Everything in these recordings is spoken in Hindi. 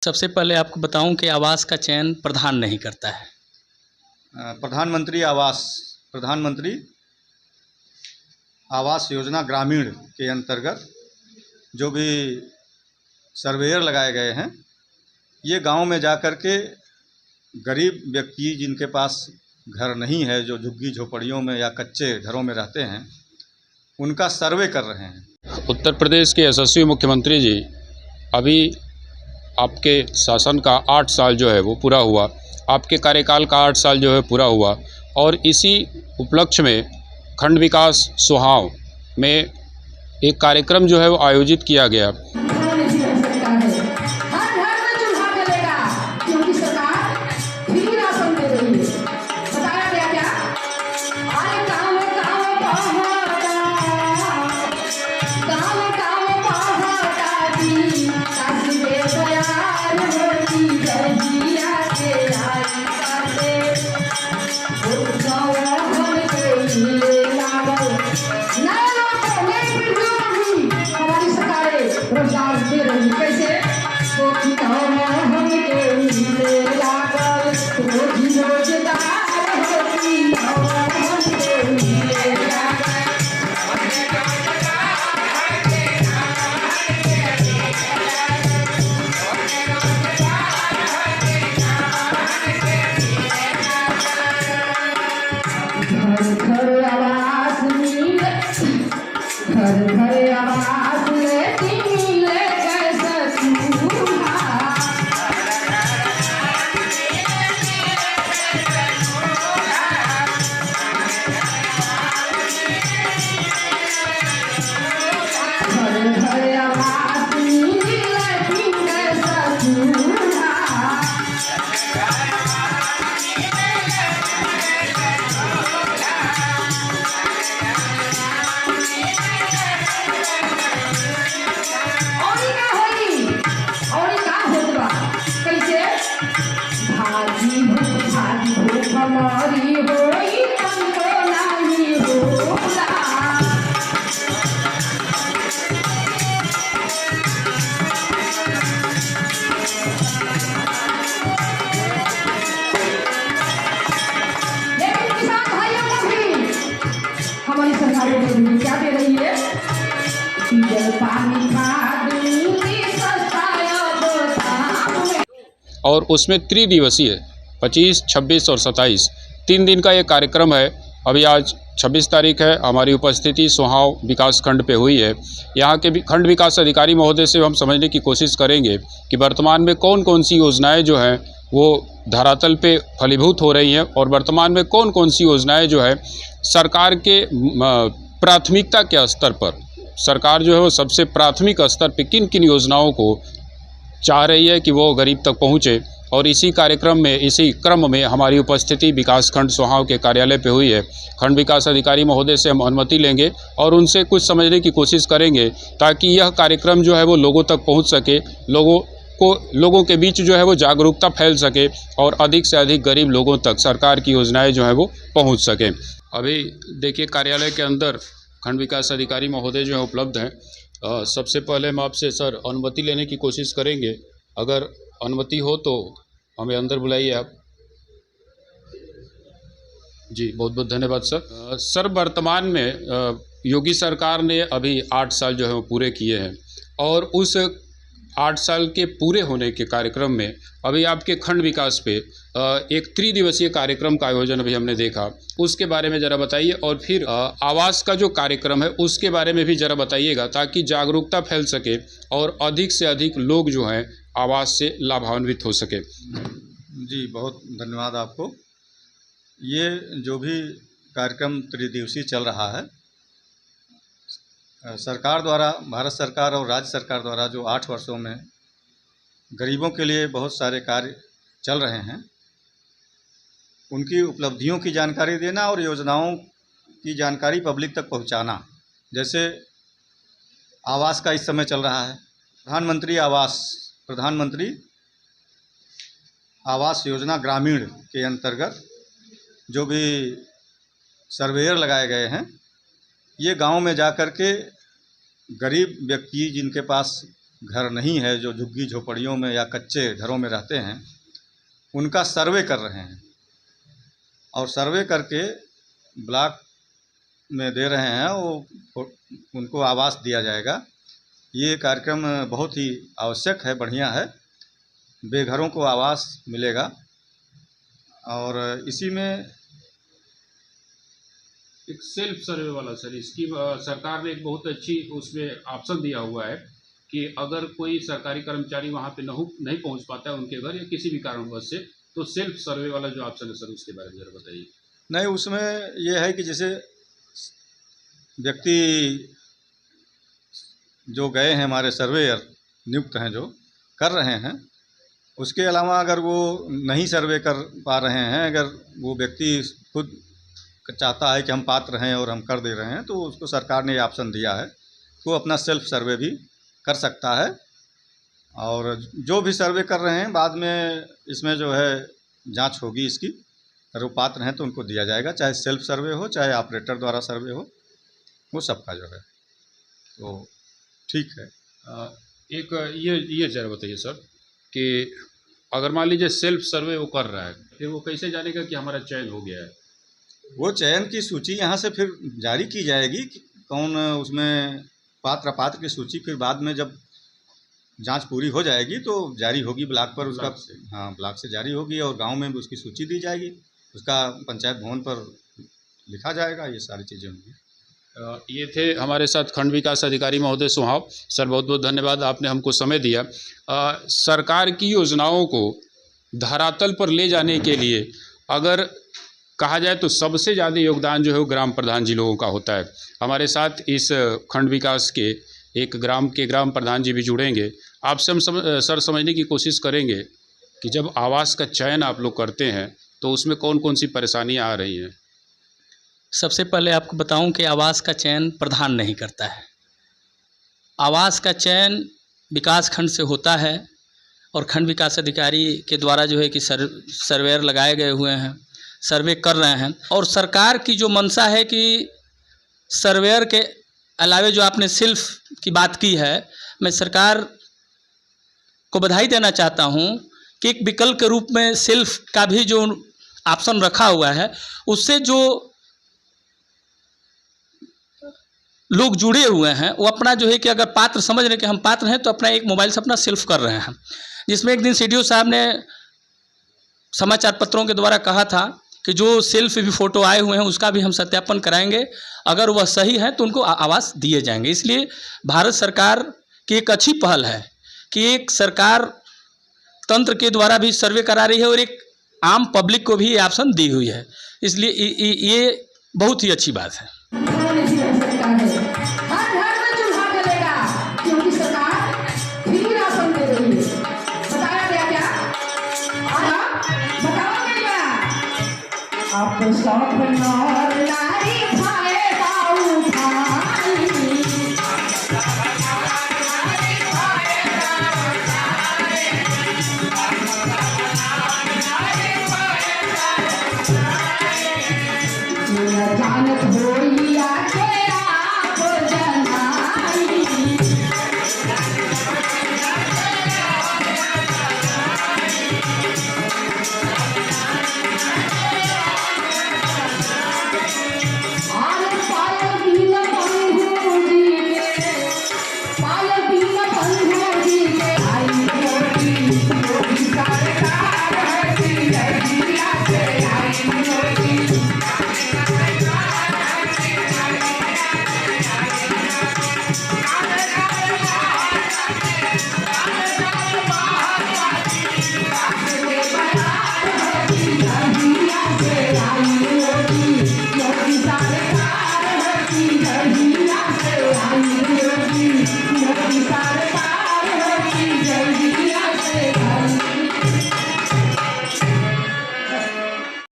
सबसे पहले आपको बताऊं कि आवास का चयन प्रधान नहीं करता है। प्रधानमंत्री आवास योजना ग्रामीण के अंतर्गत जो भी सर्वेयर लगाए गए हैं, ये गांव में जा कर के गरीब व्यक्ति जिनके पास घर नहीं है, जो झुग्गी झोपड़ियों में या कच्चे घरों में रहते हैं, उनका सर्वे कर रहे हैं। उत्तर प्रदेश के यशस्वी मुख्यमंत्री जी अभी आपके शासन का 8 साल जो है वो पूरा हुआ, आपके कार्यकाल का 8 साल जो है पूरा हुआ और इसी उपलक्ष्य में खंड विकास सुहाव में एक कार्यक्रम जो है वो आयोजित किया गया। क्या दे रही है? और उसमें त्रिदिवसीय 25, 26 और 27 3 दिन का ये कार्यक्रम है। अभी आज 26 तारीख है, हमारी उपस्थिति सुहाव विकास खंड पे हुई है। यहाँ के भी खंड विकास अधिकारी महोदय से हम समझने की कोशिश करेंगे कि वर्तमान में कौन कौन सी योजनाएं जो हैं वो धरातल पे फलीभूत हो रही हैं और वर्तमान में कौन कौन सी योजनाएं जो है सरकार के प्राथमिकता के स्तर पर, सरकार जो है वो सबसे प्राथमिक स्तर पे किन किन योजनाओं को चाह रही है कि वो गरीब तक पहुँचे। और इसी कार्यक्रम में, इसी क्रम में हमारी उपस्थिति विकासखंड सुहाव के कार्यालय पे हुई है। खंड विकास अधिकारी महोदय से हम अनुमति लेंगे और उनसे कुछ समझने की कोशिश करेंगे ताकि यह कार्यक्रम जो है वो लोगों तक पहुँच सके, लोगों के बीच जो है वो जागरूकता फैल सके और अधिक से अधिक गरीब लोगों तक सरकार की योजनाएं जो है वो पहुंच सकें। अभी देखिए कार्यालय के अंदर खंड विकास अधिकारी महोदय जो है उपलब्ध हैं। सबसे पहले हम आपसे सर अनुमति लेने की कोशिश करेंगे, अगर अनुमति हो तो हमें अंदर बुलाइए आप। जी बहुत बहुत धन्यवाद सर। सर वर्तमान में योगी सरकार ने अभी 8 साल जो है वो पूरे किए हैं और उस 8 साल के पूरे होने के कार्यक्रम में अभी आपके खंड विकास पे एक त्रिदिवसीय कार्यक्रम का आयोजन अभी हमने देखा, उसके बारे में ज़रा बताइए। और फिर आवास का जो कार्यक्रम है उसके बारे में भी ज़रा बताइएगा ताकि जागरूकता फैल सके और अधिक से अधिक लोग जो हैं आवास से लाभान्वित हो सके। जी बहुत धन्यवाद आपको। ये जो भी कार्यक्रम त्रिदिवसीय चल रहा है, सरकार द्वारा, भारत सरकार और राज्य सरकार द्वारा जो 8 वर्षों में गरीबों के लिए बहुत सारे कार्य चल रहे हैं, उनकी उपलब्धियों की जानकारी देना और योजनाओं की जानकारी पब्लिक तक पहुंचाना। जैसे आवास का इस समय चल रहा है, प्रधानमंत्री आवास योजना ग्रामीण के अंतर्गत जो भी सर्वेयर लगाए गए हैं, ये गांव में जा कर के गरीब व्यक्ति जिनके पास घर नहीं है, जो झुग्गी झोपड़ियों में या कच्चे घरों में रहते हैं, उनका सर्वे कर रहे हैं और सर्वे करके ब्लॉक में दे रहे हैं, वो उनको आवास दिया जाएगा। ये कार्यक्रम बहुत ही आवश्यक है, बढ़िया है, बेघरों को आवास मिलेगा। और इसी में एक सेल्फ सर्वे वाला सर स्कीम सरकार ने एक बहुत अच्छी उसमें ऑप्शन दिया हुआ है कि अगर कोई सरकारी कर्मचारी वहाँ पे नहीं पहुँच पाता है उनके घर या किसी भी कारणवश से, तो सेल्फ सर्वे वाला जो ऑप्शन है सर उसके बारे में जरा बताइए। नहीं, उसमें यह है कि जैसे व्यक्ति जो गए हैं, हमारे सर्वेयर नियुक्त हैं जो कर रहे हैं, उसके अलावा अगर वो नहीं सर्वे कर पा रहे हैं, अगर वो व्यक्ति खुद चाहता है कि हम पात्र हैं और हम कर दे रहे हैं, तो उसको सरकार ने ये ऑप्शन दिया है, वो अपना सेल्फ सर्वे भी कर सकता है। और जो भी सर्वे कर रहे हैं, बाद में इसमें जो है जांच होगी इसकी, अगर वो पात्र हैं तो उनको दिया जाएगा, चाहे सेल्फ सर्वे हो चाहे ऑपरेटर द्वारा सर्वे हो, वो सबका जो है तो ठीक है। एक ये जरा बताइए सर कि अगर मान लीजिए सेल्फ सर्वे वो कर रहा है, फिर वो कैसे जानेगा कि हमारा चयन हो गया है? वो चयन की सूची यहाँ से फिर जारी की जाएगी कि कौन उसमें पात्र अपात्र की सूची फिर बाद में जब जांच पूरी हो जाएगी तो जारी होगी ब्लॉक पर, उसका हाँ ब्लॉक से जारी होगी और गांव में भी उसकी सूची दी जाएगी, उसका पंचायत भवन पर लिखा जाएगा, ये सारी चीज़ें होंगी। ये थे हमारे साथ खंड विकास अधिकारी महोदय सुहाव सर, बहुत बहुत धन्यवाद, आपने हमको समय दिया। सरकार की योजनाओं को धरातल पर ले जाने के लिए अगर कहा जाए तो सबसे ज़्यादा योगदान जो है वो ग्राम प्रधान जी लोगों का होता है। हमारे साथ इस खंड विकास के एक ग्राम के ग्राम प्रधान जी भी जुड़ेंगे। आपसे हम सर समझने की कोशिश करेंगे कि जब आवास का चयन आप लोग करते हैं तो उसमें कौन कौन सी परेशानियां आ रही हैं। सबसे पहले आपको बताऊं कि आवास का चयन प्रधान नहीं करता है। आवास का चयन विकास खंड से होता है और खंड विकास अधिकारी के द्वारा जो है कि सर्वेयर लगाए गए हुए हैं, सर्वे कर रहे हैं। और सरकार की जो मंशा है कि सर्वेयर के अलावे जो आपने सेल्फ की बात की है, मैं सरकार को बधाई देना चाहता हूं कि एक विकल्प के रूप में सेल्फ का भी जो ऑप्शन रखा हुआ है, उससे जो लोग जुड़े हुए हैं वो अपना जो है कि अगर पात्र समझ रहे कि हम पात्र हैं तो अपना एक मोबाइल से अपना सेल्फ कर रहे हैं। जिसमें एक दिन सीडीओ साहब ने समाचार पत्रों के द्वारा कहा था कि जो सेल्फ भी फ़ोटो आए हुए हैं उसका भी हम सत्यापन कराएंगे, अगर वह सही है तो उनको आवास दिए जाएंगे। इसलिए भारत सरकार की एक अच्छी पहल है कि एक सरकार तंत्र के द्वारा भी सर्वे करा रही है और एक आम पब्लिक को भी ये ऑप्शन दी हुई है, इसलिए ये बहुत ही अच्छी बात है।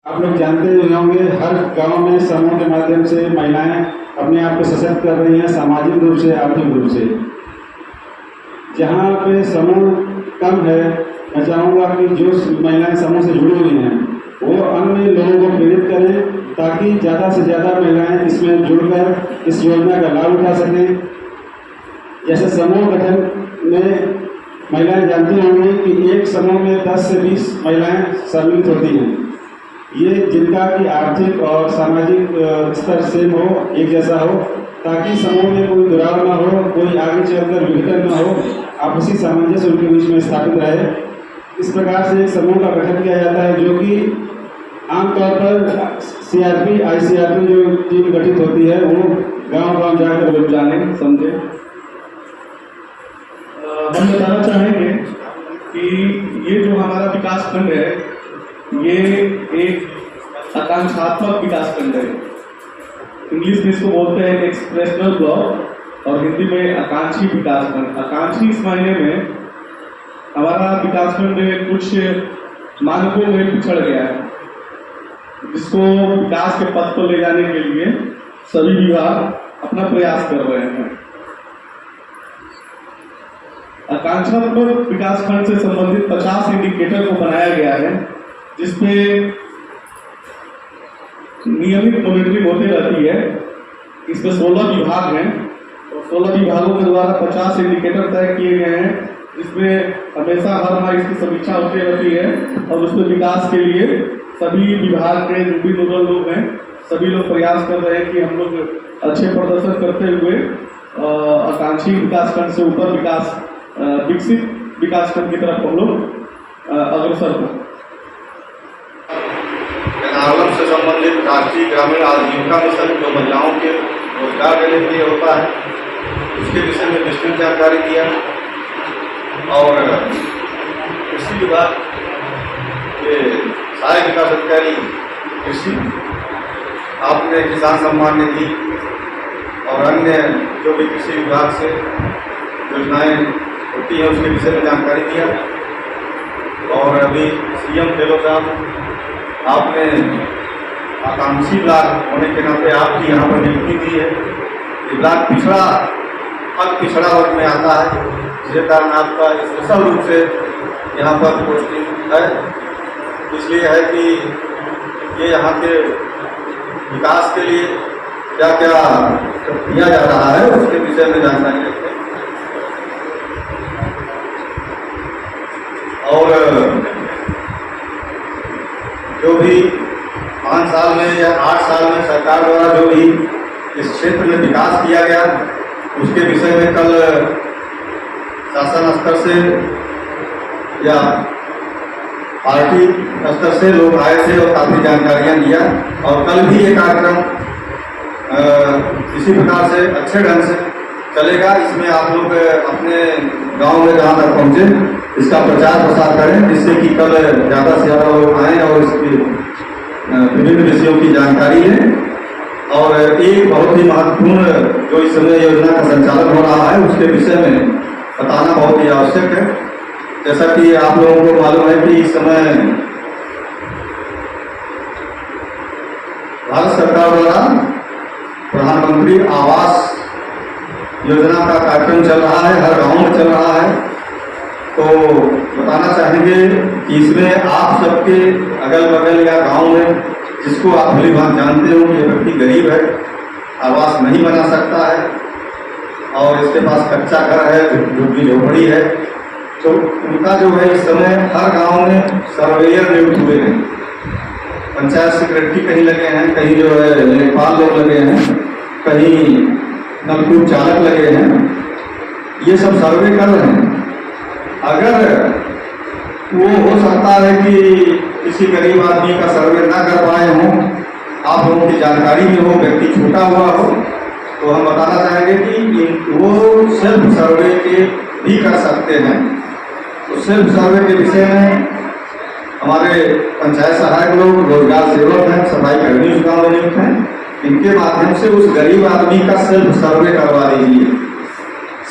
आप लोग जानते ही होंगे, हर गांव में समूह के माध्यम से महिलाएं अपने आप को सशक्त कर रही हैं, सामाजिक रूप से, आर्थिक रूप से। जहां पे समूह कम है, मैं चाहूँगा कि जो महिलाएं समूह से जुड़ी हुई हैं वो अन्य लोगों को प्रेरित करें ताकि ज़्यादा से ज़्यादा महिलाएं इसमें जुड़कर इस योजना का लाभ उठा सकें। जैसे समूह गठन में महिलाएं जानती होंगी कि एक समूह में 10 से 20 महिलाएं सम्मिलित होती हैं। ये जिनका कि आर्थिक और सामाजिक स्तर सेम हो, एक जैसा हो, ताकि समूह में कोई दुराव न हो, कोई आगे चलकर विघटन न हो, आपसी सामंजस्य उनके बीच में स्थापित रहे। इस प्रकार से एक समूह का गठन किया जाता है, जो कि आमतौर पर सीआरपी, आईसीआरपी जो टीम गठित होती है वो गांव-गांव जाकर लोग जाने समझे। हम बताना चाहेंगे कि ये जो हमारा विकास खंड है ये एक आकांक्षात्मक विकास खंड है। इंग्लिश में इसको बोलते हैं एक्सप्रेशनल ब्लॉक और हिंदी में आकांक्षी विकास खंड। आकांक्षी इस मायने में हमारा विकास खंड कुछ मानकों में पिछड़ गया है, जिसको विकास के पथ पर ले जाने के लिए सभी विभाग अपना प्रयास कर रहे हैं। आकांक्षात्मक विकास खंड से संबंधित 50 इंडिकेटर को बनाया गया है, जिसपे नियमित मॉनिटरिंग होती रहती है। इसमें 16 विभाग हैं और 16 विभागों के द्वारा 50 इंडिकेटर तय किए गए हैं, जिसमें हमेशा हर माह इसकी समीक्षा होती रहती है और उसमें विकास के लिए सभी विभाग के जो भी नोडल लोग हैं सभी लोग प्रयास कर रहे हैं कि हम लोग अच्छे प्रदर्शन करते हुए आकांक्षी विकास खंड से ऊपर विकसित विकास खंड की तरफ हम लोग अग्रसर हों। एनआरएलएम से संबंधित राष्ट्रीय ग्रामीण आजीविका मिशन जो महिलाओं के रोजगार देने के लिए होता है, उसके विषय में विस्तृत जानकारी दिया। और कृषि विभाग के सहायक विकास अधिकारी कृषि, आपने किसान सम्मान निधि और अन्य जो भी कृषि विभाग से योजनाएं होती है उसके विषय में जानकारी दिया। और अभी सीएम फेलो साहब, आपने आकांक्षी ब्लॉक होने के नाते आपकी यहाँ पर नियुक्ति दी है। ये ब्लॉक पिछड़ा वर्ग में आता है, जिसके कारण आपका स्पेशल रूप से यहाँ पर पोस्टिंग है। इसलिए है कि ये यहाँ के विकास के लिए क्या क्या किया जा रहा है उसके विषय में जानकारी रखते हैं। और जो भी 5 साल में या 8 साल में सरकार द्वारा जो भी इस क्षेत्र में विकास किया गया उसके विषय में कल शासन स्तर से या पार्टी स्तर से लोग आए थे और काफ़ी जानकारियां दिया। और कल भी ये कार्यक्रम इसी प्रकार से अच्छे ढंग से चलेगा। इसमें आप लोग अपने गांव में जहाँ तक पहुँचे इसका प्रचार प्रसार करें, जिससे कि कल ज़्यादा से ज़्यादा लोग आएँ और इसकी विभिन्न विषयों की जानकारी लें। और एक बहुत ही महत्वपूर्ण जो इस समय योजना का संचालन हो रहा है उसके विषय में बताना बहुत ही आवश्यक है। जैसा कि आप लोगों को मालूम है कि इस समय भारत सरकार द्वारा प्रधानमंत्री आवास योजना का कार्यक्रम चल रहा है, हर गांव में चल रहा है। तो बताना चाहेंगे कि इसमें आप सबके अगल बगल या गांव में जिसको आप भली भांति जानते हो कि ये व्यक्ति गरीब है, आवास नहीं बना सकता है और इसके पास कच्चा घर है, झुग्गी झोपड़ी है, तो उनका जो है इस समय हर गांव में सर्वेयर नियुक्त हुए हैं। पंचायत सेक्रेटरी कहीं लगे हैं, कहीं जो है लेखपाल लोग लगे हैं, कहीं नलकूप चालक लगे हैं। ये सब सर्वे कर रहे हैं। अगर वो हो सकता है कि किसी गरीब आदमी का सर्वे ना कर पाए हों, आप लोगों की जानकारी में हो, व्यक्ति छूटा हुआ हो, तो हम बताना चाहेंगे कि वो सेल्फ सर्वे के भी कर सकते हैं। तो सेल्फ सर्वे के विषय में हमारे पंचायत सहायक लोग, रोजगार सेवक हैं, सफाई कर्मी उस गाँव में नियुक्त हैं, इनके माध्यम से उस गरीब आदमी का सेल्फ सर्वे करवा दीजिए।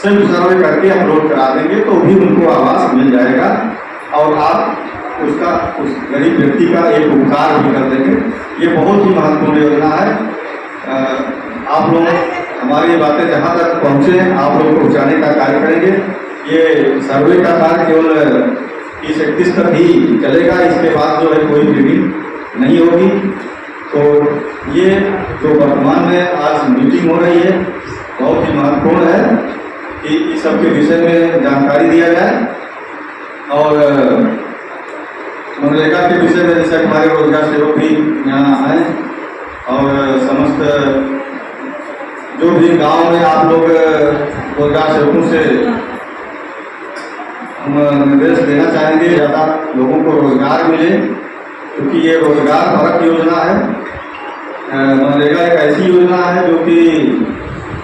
सेल्फ सर्वे करके अपलोड करा देंगे तो भी उनको आवास मिल जाएगा और आप उस गरीब व्यक्ति का एक उपकार भी कर देंगे। ये बहुत ही महत्वपूर्ण योजना है। आप लोग हमारी बातें जहाँ तक पहुँचे आप लोग पहुँचाने का कार्य करेंगे। ये सर्वे का कार्य केवल 30-31 तक ही चलेगा, इसके बाद जो है कोई मीटिंग नहीं होगी। तो ये जो वर्तमान में आज मीटिंग हो रही है बहुत ही महत्वपूर्ण है। कि इस सब के विषय में जानकारी दिया जाए और मनरेगा के विषय में जैसे हमारे रोजगार सेवक भी यहाँ आए और समस्त जो भी गांव में आप लोग रोजगार सेवकों से हम निर्देश देना चाहेंगे ज़्यादा लोगों को रोजगार मिले, क्योंकि ये रोजगार परक योजना है। मनरेगा एक ऐसी योजना है जो कि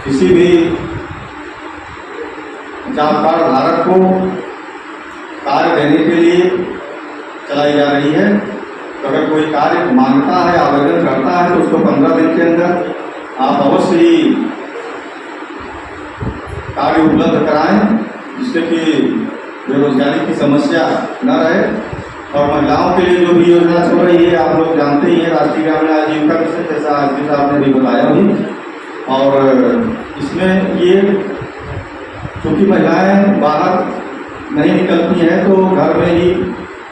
किसी भी जॉब कार्ड धारक को कार्य देने के लिए चलाई जा रही है। तो अगर कोई कार्य मांगता है, आवेदन करता है, तो उसको 15 दिन के अंदर आप अवश्य ही कार्य उपलब्ध कराएं, जिससे कि बेरोजगारी की समस्या न रहे। और महिलाओं के लिए जो भी योजना चल रही है आप लोग जानते ही हैं, राष्ट्रीय ग्रामीण आजीविका मिशन, जैसा आज साहब ने भी बताया भी। और इसमें ये क्योंकि महिलाएं बाहर नहीं निकलती हैं तो घर में ही,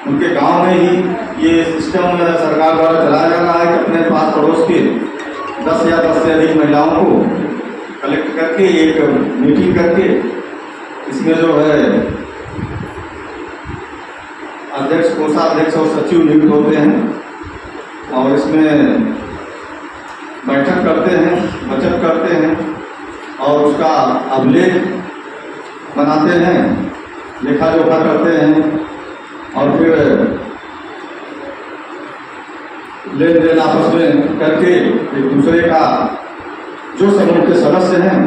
उनके गांव में ही ये सिस्टम सरकार द्वारा चलाया जा रहा है कि अपने पास पड़ोस के 10 या 10 से अधिक महिलाओं को कलेक्ट करके एक मीटिंग करके इसमें जो है अध्यक्ष, कोषाध्यक्ष और सचिव नियुक्त होते हैं और इसमें बैठक करते हैं, बचत करते हैं और उसका अभिलेख बनाते हैं, लेखा जोखा करते हैं और फिर लेन देन आपस में करके एक दूसरे का जो समूह के सदस्य हैं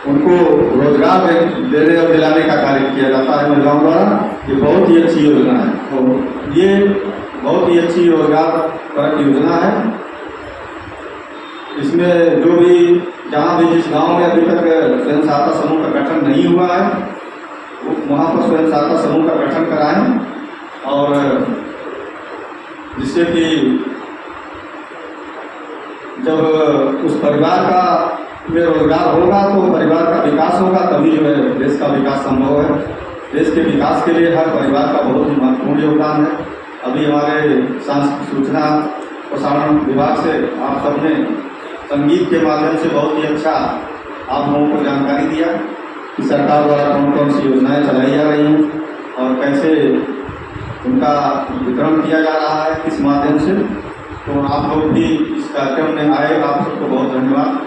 उनको रोजगार देने और दिलाने का कार्य किया जाता है महिलाओं द्वारा। ये बहुत ही अच्छी योजना है और ये बहुत ही अच्छी रोजगार परक योजना है। इसमें जो भी जहाँ भी जिस गांव में अभी तक स्वयं सहायता समूह का गठन नहीं हुआ है वहाँ पर स्वयं सहायता समूह का गठन कराएं और जिससे कि जब उस परिवार का में रोजगार होगा तो परिवार का विकास होगा, तभी जो है देश का विकास संभव है। देश के विकास के लिए हर परिवार का बहुत ही महत्वपूर्ण योगदान है। अभी हमारे सांस्कृतिक सूचना प्रसारण विभाग से आप सबने संगीत के माध्यम से बहुत ही अच्छा आप लोगों को जानकारी दिया कि सरकार द्वारा कौन कौन सी योजनाएं चलाई जा रही हैं और कैसे उनका वितरण किया जा रहा है, किस माध्यम से। तो आप लोग भी इस कार्यक्रम में आए, आप सबको बहुत धन्यवाद।